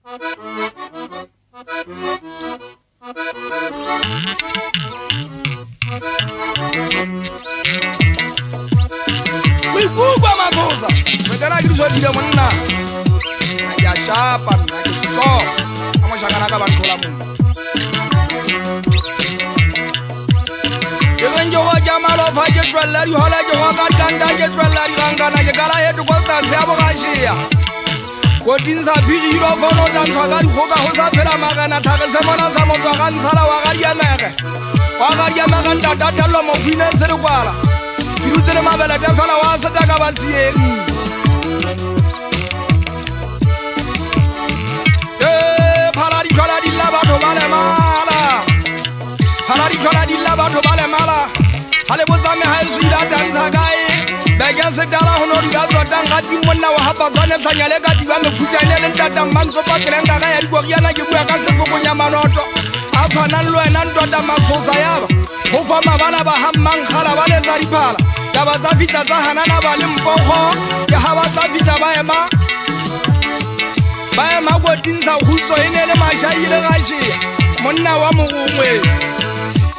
We kugwa makosa wekana kiruso dile monna ya shapa na kisho amashangana ka bantu la mungu yenjo wa jamalo faje trallari hola je wa kanda je trallari gangana je kala hetu ko sa se abo gashia ko dinza biro fono dan sagari khoga hosa phela magana thage semona sa mo tswa gantsala wa gari ya mega ndata talo mo fine se re kwala kirutsele mabela ta fala wa sa taka ba sieng phaladi khola di la batho ba le mala phaladi khola di la batho ba le mala hale botsame ha isira danza gae bega se dala hono di ga tsota ngati monna wa hapa tsane tlanyale ka di ba mefutane le ntata mantso pa tlenga ga ya di go yana ke bua ka se fokonya manoto a tshwana le wena ntota masosa yaba ho fa mabana ba hammang khala ba le tsa diphala taba tsa fitla tsa hanana ba le mpogo ke ha ba tsa fitla ba ema go dinza hutso ene le mashaile gashi monna wa mogongwe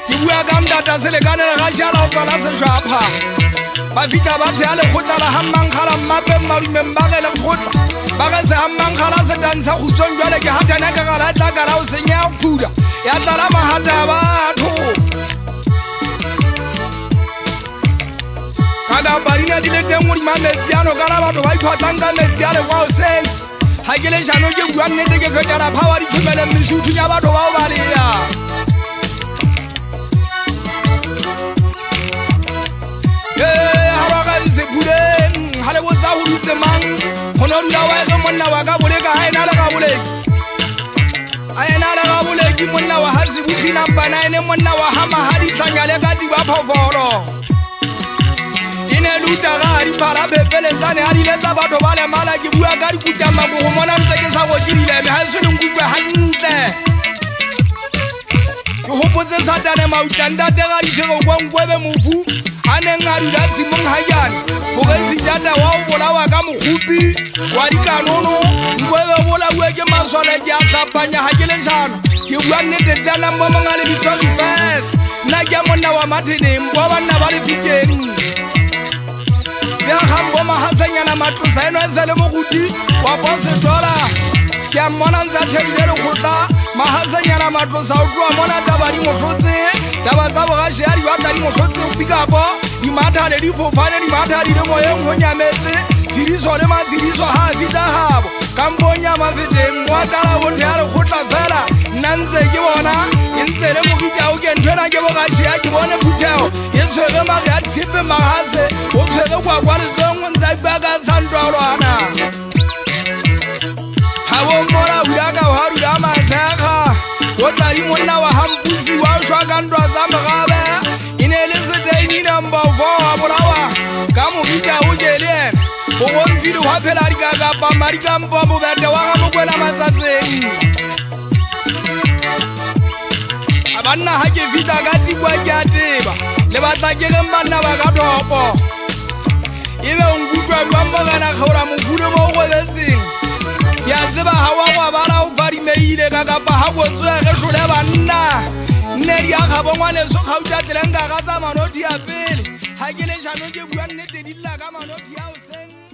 ke bua ka ntata se le kana le gashi ala tsala se shapa ba fitla ba tsa le khotla la hammang khala mape marume mbagela khotla ba ga se hammang khala se dantsha hutsong jwale ke hatana ka gala tla ka la o senya phuda ya tala mahata batho kaga barina dile tenguri mame piano kana batho ba iphotanga le diale kwa o sen ha ke le jano ke bua nnete ke fetara power di thumele misuthu ya batho ba o baleya hale botsa ho dutse mang hono dula wa ge monna wa ka bole ka haena le ka boleki monna wa ha se butsi nambana ene monna wa ha mahadi tlanyale ka di ba phofolo ine luta ga di phala bepele tsane ha di letsa batho ba le mala ke bua ka di kutama go mona ntse ke sa go dirile me ha se le nkukwe hantle ke hopotse satane mautlanda te ga di phego kwa nkwebe mofu ane ngari la tsimong hayane go ga sitata wa o bolawa ka mogupi wa dikanono ngwebe bolawe ke maswala ke a tlapanya ha ke le jano ke bua nnete tsala mo mangale di tswa fes nna ke monna wa matheneng bo banna ba le fikeng ya gambo mahasanyana matlosa eno ezele mo gudi wa bose dola ke a mona ntsa theile re khotla mahasanyana matlosa o tloa mona tabadi mohlotse taba tsa bogashi ya di batla di mohlotse o pikapo di mathale di fofane di mathale di moyeng ho nyametse diriso le madiriso ha vitsa habo kamponya mafeteng wa kala bothe ya re khotla fela nna ntse ke bona e ntse le mogita o ke nthwena ke bogashi ya ke bone phutheo e tshwere mare ya tshipe mahase o tshwere kwa le zongwe ntsa bua ka sandolwana ha bo mora ulaka wa rula matheka o tla di monna wa hampusi wa shwa ka ntwa tsa magabe ine le seteini number 4 wa bolawa ka mogita o jele go bontsiri wa phela di ka kapa mari ka mpo bo bete wa ga mokwela matsatseng abanna ha ke fitla ka tikwa ke a teba le batla ke le manna ba ka topo ebe o nkutwa jwa mbogana kgaura mofure mo go betseng ya tseba ha wa bala o fadimeile ka kapa ha go tswege hlole banna nne di a gabongwane so khauta tlenga ga tsa manothi ya pele ha ke le jano ke bua nnete dilla ka manothi ya o seng